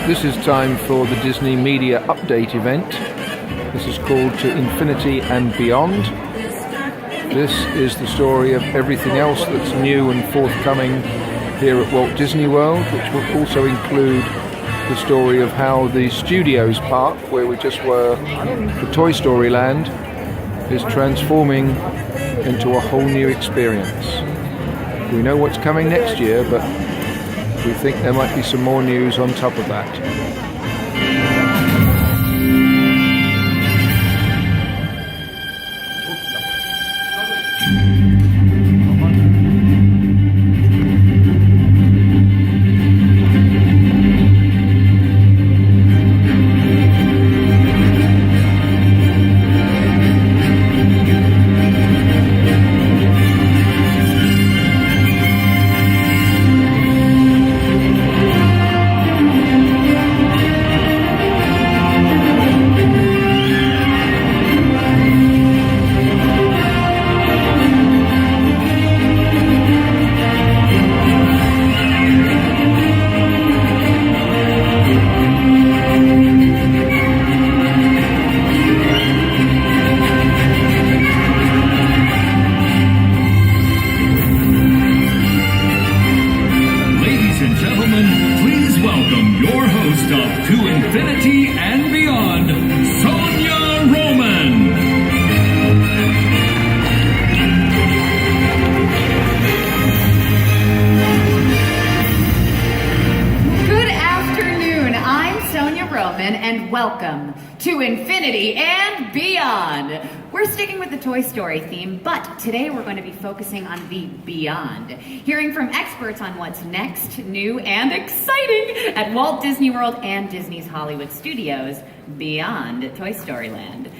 This is time for the Disney Media Update event. This is called To Infinity and Beyond. This is the story of everything else that's new and forthcoming here at Walt Disney World, which will also include the story of how the Studios Park, where we just were, the Toy Story Land, is transforming into a whole new experience. We know what's coming next year, but we think there might be some more news on top of that. To Infinity and Beyond, Sonia Roman. Good afternoon, I'm Sonia Roman, and welcome to Infinity and Beyond. We're sticking with the Toy Story theme, but today we're going to be focusing on the beyond, hearing from experts on what's next, new, and exciting at Walt Disney World and Disney's Hollywood Studios beyond Toy Story Land.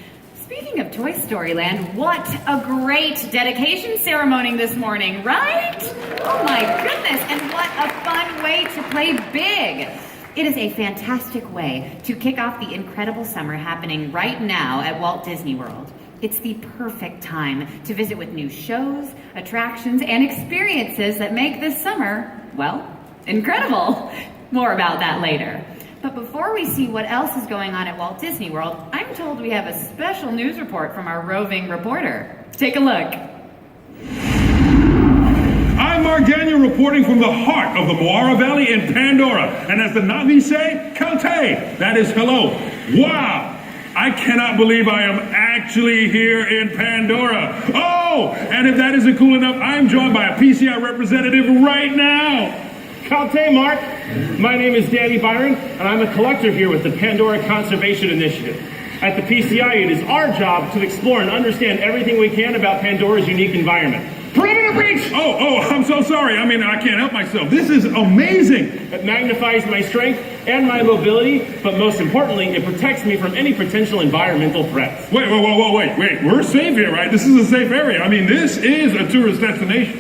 Speaking of Toy Story Land, what a great dedication ceremony this morning, right? Oh my goodness, and what a fun way to play big. It is a fantastic way to kick off the incredible summer happening right now at Walt Disney World. It's the perfect time to visit with new shows, attractions, and experiences that make this summer, well, incredible. More about that later. But before we see what else is going on at Walt Disney World, I'm told we have a special news report from our roving reporter. Take a look. I'm Mark Daniel reporting from the heart of the Moara Valley in Pandora. And as the Na'vi say, Kalte, that is hello. Wow! I cannot believe I am actually here in Pandora. Oh, and if that isn't cool enough, I'm joined by a PCI representative right now. Kalte, Mark. My name is Danny Byron, and I'm a collector here with the Pandora Conservation Initiative. At the PCI, it is our job to explore and understand everything we can about Pandora's unique environment. Perimeter breach! Oh, I'm so sorry. I can't help myself. This is amazing. It magnifies my strength and my mobility, but most importantly, it protects me from any potential environmental threats. Wait. We're safe here, right? This is a safe area. This is a tourist destination.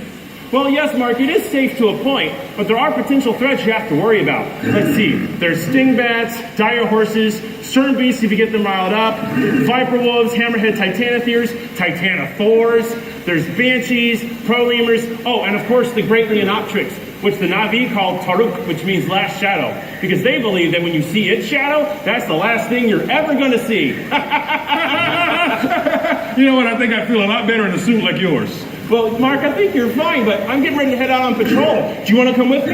Well, yes, Mark, it is safe to a point, but there are potential threats you have to worry about. Let's see. There's sting bats, dire horses, certain beasts if you get them riled up, viper wolves, hammerhead titanotheres, titanothores, there's banshees, prolemurs, and of course the great Leonopteryx, which the Na'vi call Taruk, which means last shadow, because they believe that when you see its shadow, that's the last thing you're ever going to see. You know what? I think I feel a lot better in a suit like yours. Well, Mark, I think you're fine, but I'm getting ready to head out on patrol. Do you want to come with me?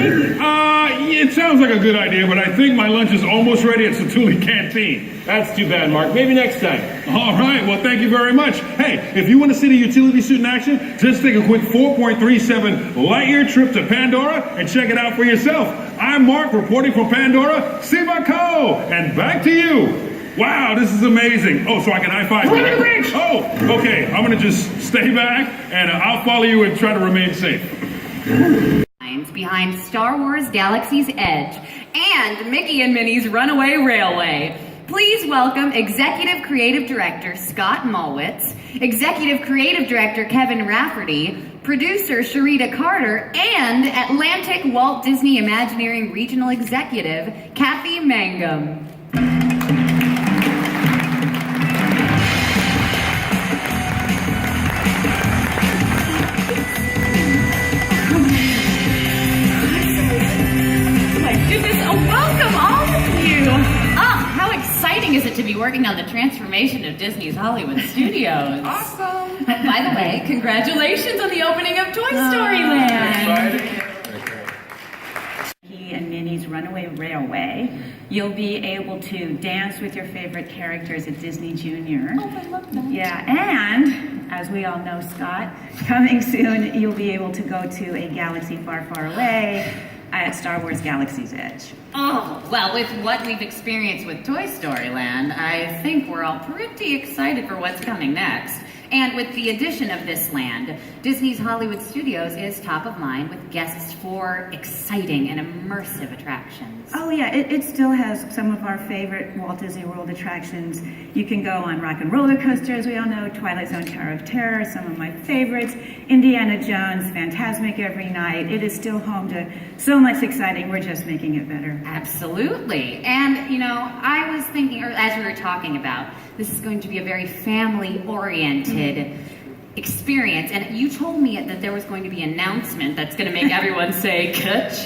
It sounds like a good idea, but I think my lunch is almost ready at Satuli Canteen. That's too bad, Mark. Maybe next time. All right. Well, thank you very much. Hey, if you want to see the utility suit in action, just take a quick 4.37 light-year trip to Pandora and check it out for yourself. I'm Mark, reporting from Pandora. Sivako! And back to you. Wow, this is amazing. Oh, so I can high-five you. Bridge! Oh, okay. I'm going to just stay back, and I'll follow you and try to remain safe. Behind Star Wars Galaxy's Edge and Mickey and Minnie's Runaway Railway. Please welcome Executive Creative Director Scott Mulwitz, Executive Creative Director Kevin Rafferty, Producer Sharita Carter, and Atlantic Walt Disney Imagineering Regional Executive Kathy Mangum. Welcome all of you. working on the transformation of Disney's Hollywood Studios. Awesome. By the way, congratulations on the opening of Toy Story Land. Mickey and Minnie's Runaway Railway. You'll be able to dance with your favorite characters at Disney Junior. Oh, I love that. Yeah, and as we all know, Scott, coming soon, you'll be able to go to a galaxy far, far away at Star Wars Galaxy's Edge. Oh, well, with what we've experienced with Toy Story Land, I think we're all pretty excited for what's coming next. And with the addition of this land, Disney's Hollywood Studios is top of mind with guests for exciting and immersive attractions. Oh yeah, it still has some of our favorite Walt Disney World attractions. You can go on Rock and Roller Coaster, as we all know, Twilight Zone Tower of Terror, some of my favorites, Indiana Jones, Fantasmic every night. It is still home to so much exciting. We're just making it better. Absolutely. And, you know, I was thinking, or as we were talking about, this is going to be a very family-oriented experience. And you told me that there was going to be an announcement that's going to make everyone say, ka-chow.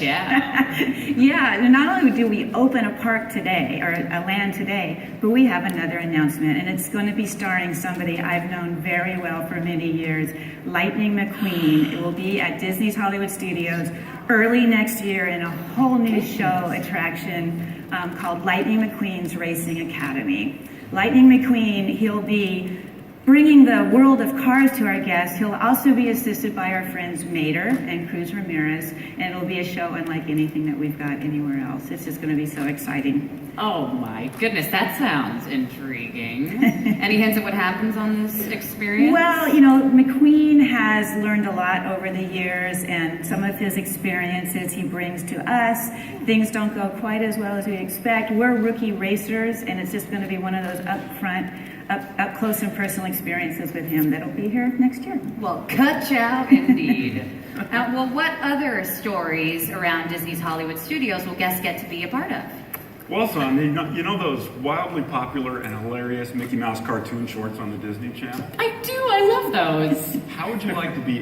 Yeah, and not only do we open a park today, or a land today, but we have another announcement, and it's going to be starring somebody I've known very well for many years, Lightning McQueen. It will be at Disney's Hollywood Studios early next year in a whole new show attraction called Lightning McQueen's Racing Academy. Lightning McQueen, he'll be bringing the world of cars to our guests. He'll also be assisted by our friends Mater and Cruz Ramirez, and it'll be a show unlike anything that we've got anywhere else. It's just going to be so exciting. Oh my goodness, that sounds intriguing. Any hints at what happens on this experience? Well, you know, McQueen has learned a lot over the years, and some of his experiences he brings to us. Things don't go quite as well as we expect. We're rookie racers, and it's just going to be one of those up close and personal experiences with him that'll be here next year. Well, ka-chow indeed. Well, what other stories around Disney's Hollywood Studios will guests get to be a part of? Well, son, you know those wildly popular and hilarious Mickey Mouse cartoon shorts on the Disney Channel? I do, I love those. How would you like to be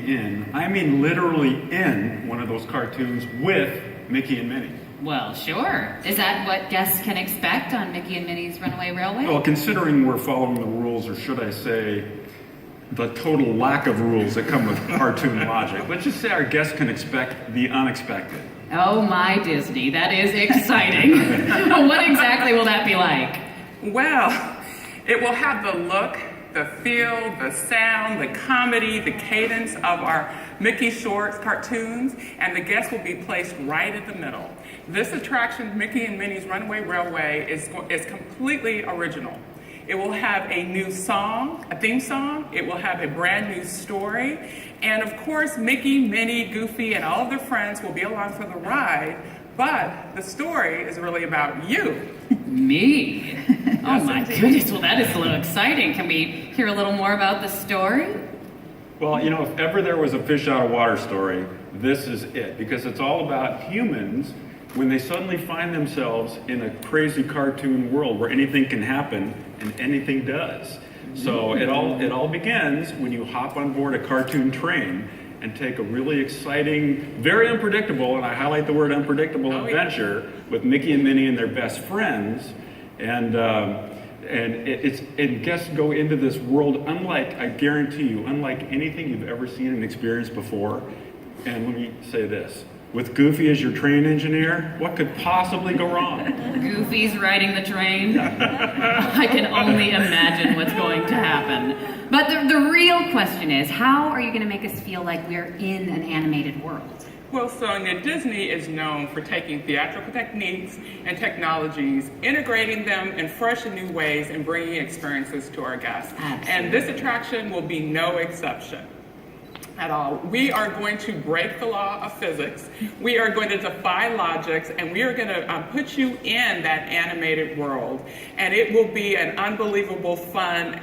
I mean literally in one of those cartoons with Mickey and Minnie? Well, sure. Is that what guests can expect on Mickey and Minnie's Runaway Railway? Well, considering we're following the rules, or should I say, the total lack of rules that come with cartoon logic, let's just say our guests can expect the unexpected. Oh my Disney, that is exciting. What exactly will that be like? Well, it will have the look, the feel, the sound, the comedy, the cadence of our Mickey shorts cartoons, and the guests will be placed right in the middle. This attraction, Mickey and Minnie's Runaway Railway, is completely original. It will have a new song, a theme song. It will have a brand new story. And of course, Mickey, Minnie, Goofy, and all of their friends will be along for the ride. But the story is really about you. Me? Oh my goodness, well that is a little exciting. Can we hear a little more about the story? Well, you know, if ever there was a fish out of water story, this is it. Because it's all about humans when they suddenly find themselves in a crazy cartoon world where anything can happen and anything does. So it all begins when you hop on board a cartoon train and take a really exciting, very unpredictable, and I highlight the word unpredictable, adventure with Mickey and Minnie and their best friends. And guests go into this world unlike, I guarantee you, unlike anything you've ever seen and experienced before. And let me say this. With Goofy as your train engineer, what could possibly go wrong? Goofy's riding the train. I can only imagine what's going to happen. But the real question is, how are you going to make us feel like we're in an animated world? Well, Sonia, Disney is known for taking theatrical techniques and technologies, integrating them in fresh and new ways, and bringing experiences to our guests. Absolutely. And this attraction will be no exception at all. We are going to break the law of physics. We are going to defy logics, and we are going to put you in that animated world. And it will be an unbelievable fun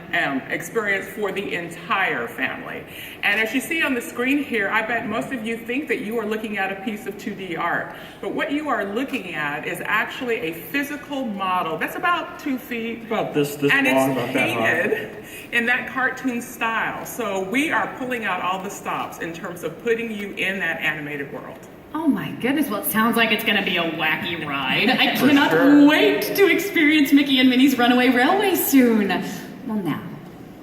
experience for the entire family. And as you see on the screen here, I bet most of you think that you are looking at a piece of 2D art. But what you are looking at is actually a physical model that's about 2 feet. About this and long, it's about that high. painted in that cartoon style. So we are pulling out all the stops in terms of putting you in that animated world. Oh my goodness, well it sounds like it's gonna be a wacky ride. I cannot wait to experience Mickey and Minnie's Runaway Railway soon. Well now,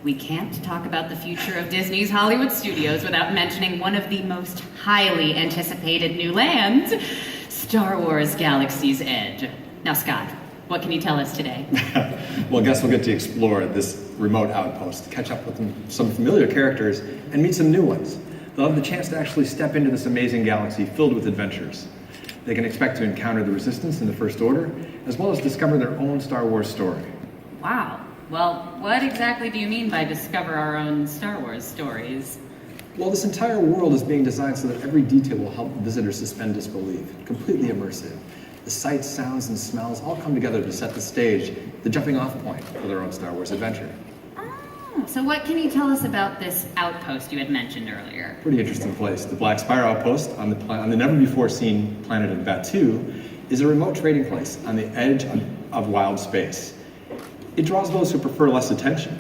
we can't talk about the future of Disney's Hollywood Studios without mentioning one of the most highly anticipated new lands, Star Wars Galaxy's Edge. Now Scott, what can you tell us today? Well, I guess we'll get to explore this remote outpost, catch up with some familiar characters, and meet some new ones. They'll have the chance to actually step into this amazing galaxy filled with adventures. They can expect to encounter the Resistance and the First Order, as well as discover their own Star Wars story. Wow. Well, what exactly do you mean by discover our own Star Wars stories? Well, this entire world is being designed so that every detail will help visitors suspend disbelief, completely immersive. The sights, sounds, and smells all come together to set the stage, the jumping off point for their own Star Wars adventure. So what can you tell us about this outpost you had mentioned earlier? Pretty interesting place. The Black Spire Outpost on the never-before-seen planet of Batuu is a remote trading place on the edge of wild space. It draws those who prefer less attention.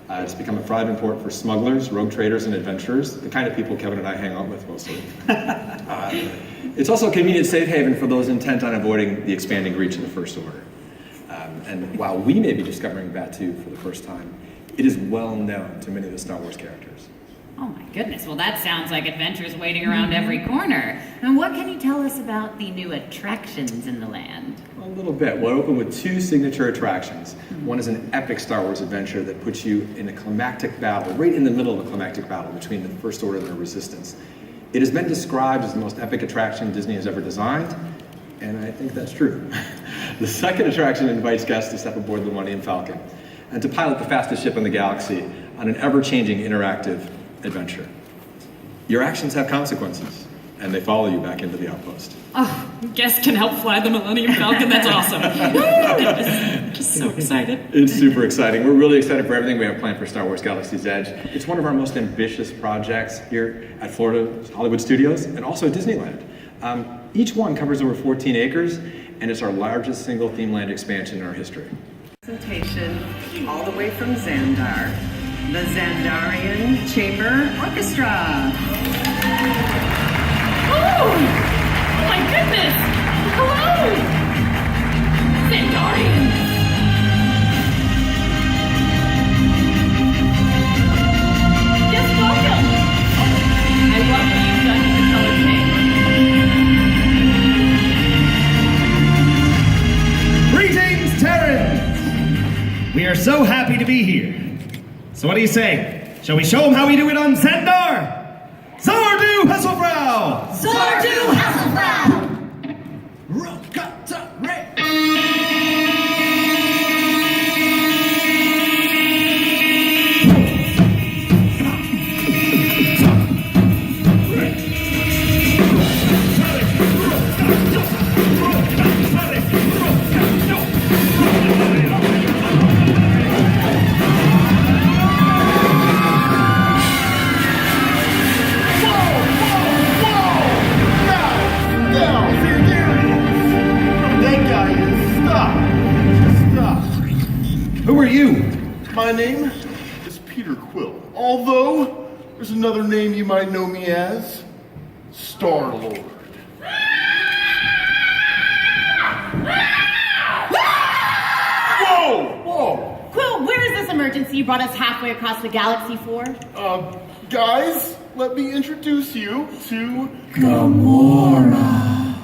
It's become a thriving port for smugglers, rogue traders, and adventurers, the kind of people Kevin and I hang out with mostly. It's also a convenient safe haven for those intent on avoiding the expanding reach of the First Order. And while we may be discovering Batuu for the first time, it is well known to many of the Star Wars characters. Oh my goodness, well that sounds like adventures waiting around every corner. And what can you tell us about the new attractions in the land? A little bit. We'll open with two signature attractions. One is an epic Star Wars adventure that puts you in a climactic battle, right in the middle of a climactic battle between the First Order and the Resistance. It has been described as the most epic attraction Disney has ever designed, and I think that's true. The second attraction invites guests to step aboard the Millennium Falcon and to pilot the fastest ship in the galaxy on an ever-changing interactive adventure. Your actions have consequences, and they follow you back into the outpost. Oh, guests can help fly the Millennium Falcon, that's awesome. Just so excited. It's super exciting. We're really excited for everything we have planned for Star Wars Galaxy's Edge. It's one of our most ambitious projects here at Florida Hollywood Studios and also at Disneyland. Each one covers over 14 acres, and it's our largest single theme land expansion in our history. Presentation all the way from Xandar, the Xandarian Chamber Orchestra. Oh my goodness! Hello! Xandarian! Yes, welcome! I love what you've done with the color chamber. Greetings, Terrans! We are so happy to be here. So what do you say? Shall we show them how we do it on Xandar? Zardu Hasselfrau! Zardu Hasselfrau! Who are you? My name is Peter Quill, although there's another name you might know me as, Star-Lord. Whoa! Whoa! Quill, where is this emergency you brought us halfway across the galaxy for? Guys, let me introduce you to Gamora.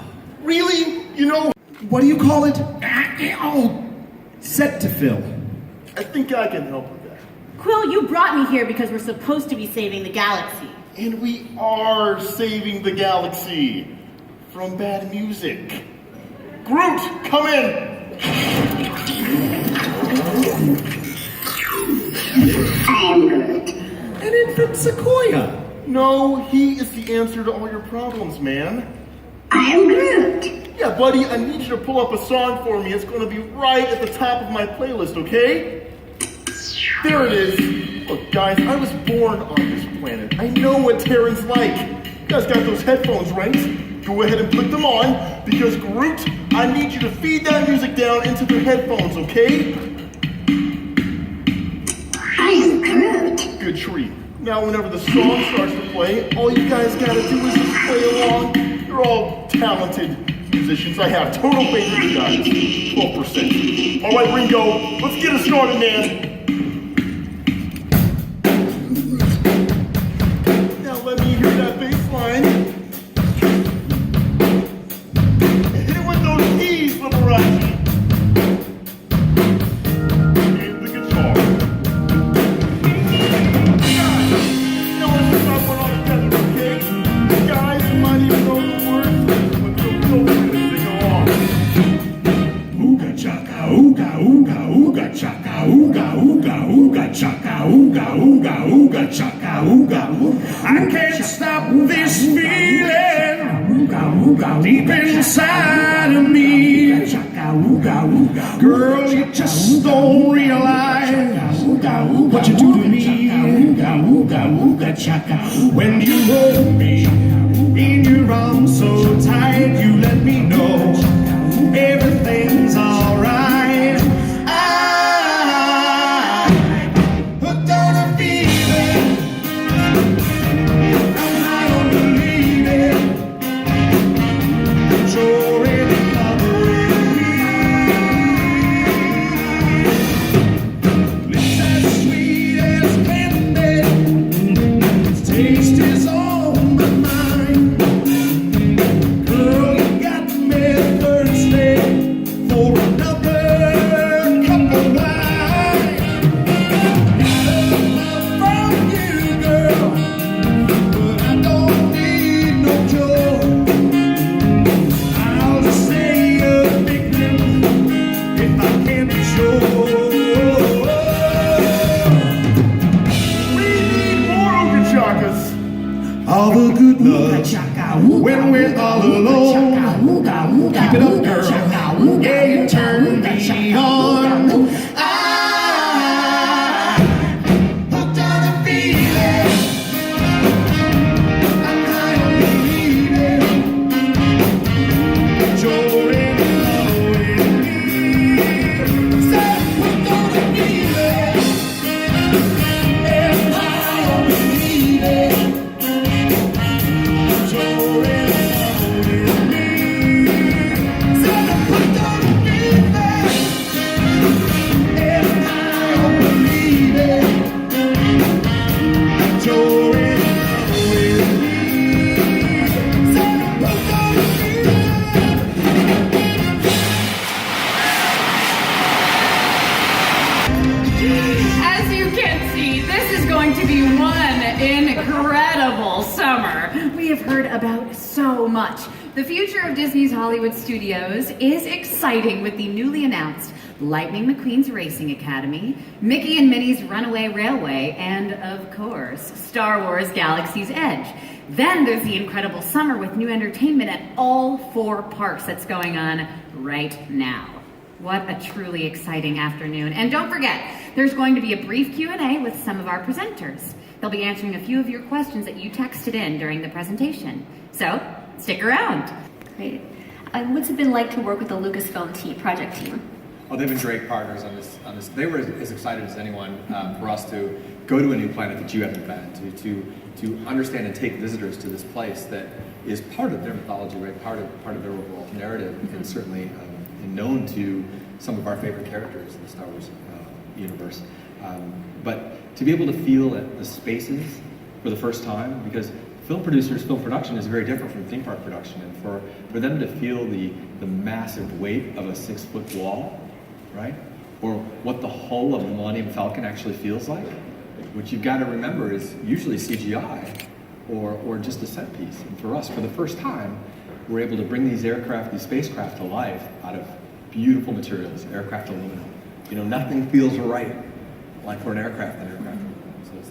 Really? You know, What do you call it? Oh, set to fill. I think I can help with that. Quill, you brought me here because we're supposed to be saving the galaxy. And we are saving the galaxy from bad music. Groot, come in! I am Groot. An infant Sequoia. No, he is the answer to all your problems, man. I am Groot. Yeah, buddy, I need you to pull up a song for me. It's going to be right at the top of my playlist, okay? There it is. Look, guys, I was born on this planet. I know what Terrans like. You guys got those headphones, right? Go ahead and put them on, because Groot, I need you to feed that music down into their headphones, okay? I am Groot. Good treat. Now, whenever the song starts to play, all you guys gotta do is just play along. You're all talented musicians. I have total faith in you guys. 12%. All right, Ringo, let's get it started, man. Now let me hear that bass line. Hit it with those keys, Liberace. And the guitar. Guys, now let's just not put all together, okay? Guys, you might even know the words, but feel free to sing along. Ooga chaka, ooga ooga ooga chaka, ooga ooga ooga chaka, ooga ooga ooga chaka, ooga. I can't stop this feeling deep inside of me. Girl, you just don't realize what you do to me. When you hold me in your arms so tight, you let me know everything's alright. I hooked on a feeling. I'm high on believing. You're really covering me. Lips as sweet as candy. Its taste is on my mind. Girl, you got me thirsty for another cup of wine. Got a love from you, girl, but I don't need no joy. I'll just say you're victim if I can't be sure. We need more Ooga Chakas. All the good love when we're all alone. Keep it up, girl. Yeah, you turn me on. I hooked on a feeling. I'm high on believing. You're in love with me. Said hooked on a feeling. I'm high on believing. You're in love with me. Said hooked on a feeling. I'm high on believing. You're in love with me. Said hooked on a feeling. As you can see, this is going to be one incredible summer. We have heard about so much. The future of Disney's Hollywood Studios is exciting with the newly announced Lightning McQueen's Racing Academy, Mickey and Minnie's Runaway Railway, and of course, Star Wars Galaxy's Edge. Then there's the incredible summer with new entertainment at all 4 parks that's going on right now. What a truly exciting afternoon. And don't forget, there's going to be a brief Q&A with some of our presenters. They'll be answering a few of your questions that you texted in during the presentation. So, stick around. Great. What's it been like to work with the Lucasfilm project team? Oh, they've been great partners on this. They were as excited as anyone for us to go to a new planet that you haven't been to understand and take visitors to this place that is part of their mythology, right? Part of their overall narrative, and certainly known to some of our favorite characters in the Star Wars universe. But to be able to feel the spaces for the first time, because film production is very different from theme park production, and for them to feel the massive weight of a 6-foot wall, right? Or what the hull of the Millennium Falcon actually feels like, which you've got to remember is usually CGI or just a set piece. And for us, for the first time, we're able to bring these spacecraft to life out of beautiful materials, aircraft aluminum. You know, nothing feels right like for an aircraft than aircraft aluminum. So it's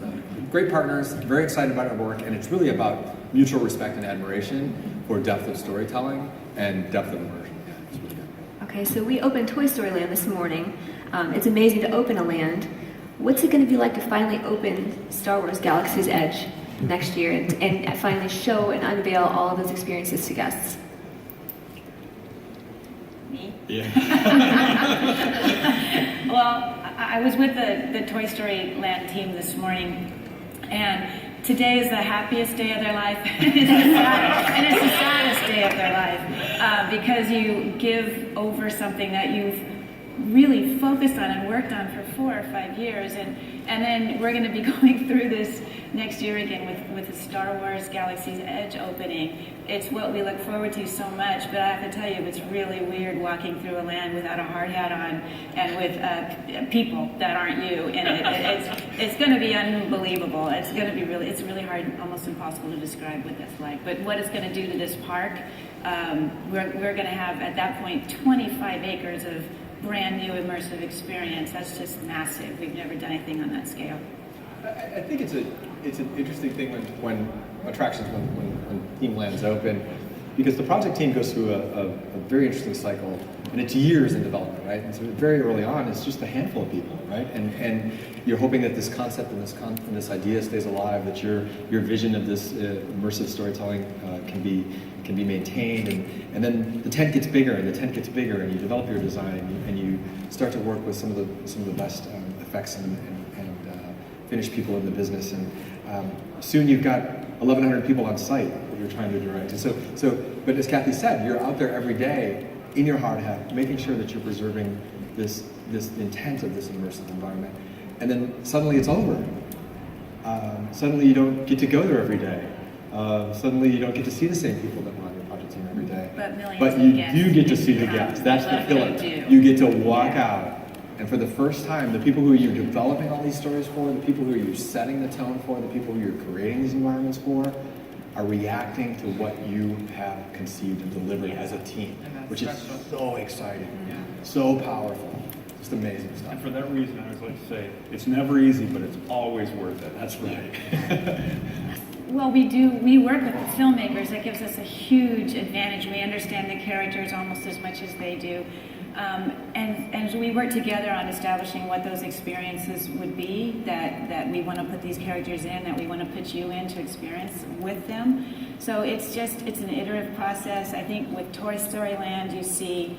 great partners, very excited about our work, and it's really about mutual respect and admiration for depth of storytelling and depth of immersion. Yeah, it's really good. Okay, so we opened Toy Story Land this morning. It's amazing to open a land. What's it going to be like to finally open Star Wars Galaxy's Edge next year and finally show and unveil all of those experiences to guests? Me? Yeah. Well, I was with the Toy Story Land team this morning, and today is the happiest day of their life, and it's the saddest day of because you give over something that you've really focused on and worked on for 4 or 5 years, and then we're going to be going through this next year again with the Star Wars Galaxy's Edge opening. It's what we look forward to so much, but I have to tell you, it's really weird walking through a land without a hard hat on and with people that aren't you in it. It's going to be unbelievable. It's really hard, almost impossible to describe what that's like. But what it's going to do to this park, we're going to have at that point 25 acres of brand new immersive experience. That's just massive. We've never done anything on that scale. I think it's an interesting thing when attractions, when theme lands open, because the project team goes through a very interesting cycle, and it's years in development, right? And so very early on, it's just a handful of people, right? And you're hoping that this concept and this idea stays alive, that your vision of this immersive storytelling can be maintained, and then the tent gets bigger, and the tent gets bigger, and you develop your design, and you start to work with some of the best effects and finished people in the business, and soon you've got 1,100 people on site that you're trying to direct. And but as Kathy said, you're out there every day in your hard hat, making sure that you're preserving this intent of this immersive environment, and then suddenly it's over. Suddenly you don't get to go there every day. Suddenly you don't get to see the same people that were on your project team every day. But you do get to see the guests. That's the filler. You get to walk out, and for the first time, the people who you're developing all these stories for, the people who you're setting the tone for, the people who you're creating these environments for, are reacting to what you have conceived and delivered as a team, which is so exciting, so powerful. Just amazing stuff. And for that reason, I always like to say, it's never easy, but it's always worth it. That's right. Well, we work with the filmmakers. That gives us a huge advantage. We understand the characters almost as much as they do. And we work together on establishing what those experiences would be that we want to put these characters in, that we want to put you in to experience with them. So it's an iterative process. I think with Toy Story Land, you see,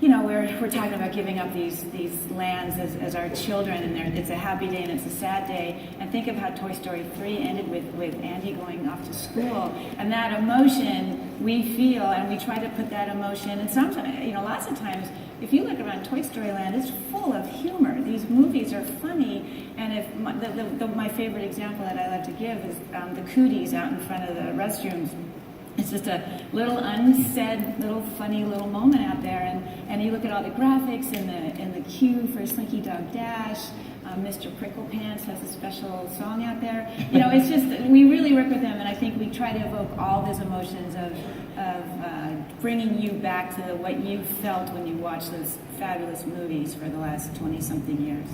we're talking about giving up these lands as our children, and it's a happy day and it's a sad day. And think of how Toy Story 3 ended with Andy going off to school, and that emotion we feel, and we try to put that emotion. And sometimes, lots of times, if you look around Toy Story Land, it's full of humor. These movies are funny, and if my favorite example that I love to give is the cooties out in front of the restrooms. It's just a little unsaid, little funny little moment out there, and you look at all the graphics in the queue for Slinky Dog Dash. Mr. Prickle Pants has a special song out there. It's just, we really work with them, and I think we try to evoke all those emotions of bringing you back to what you felt when you watched those fabulous movies for the last 20-something years.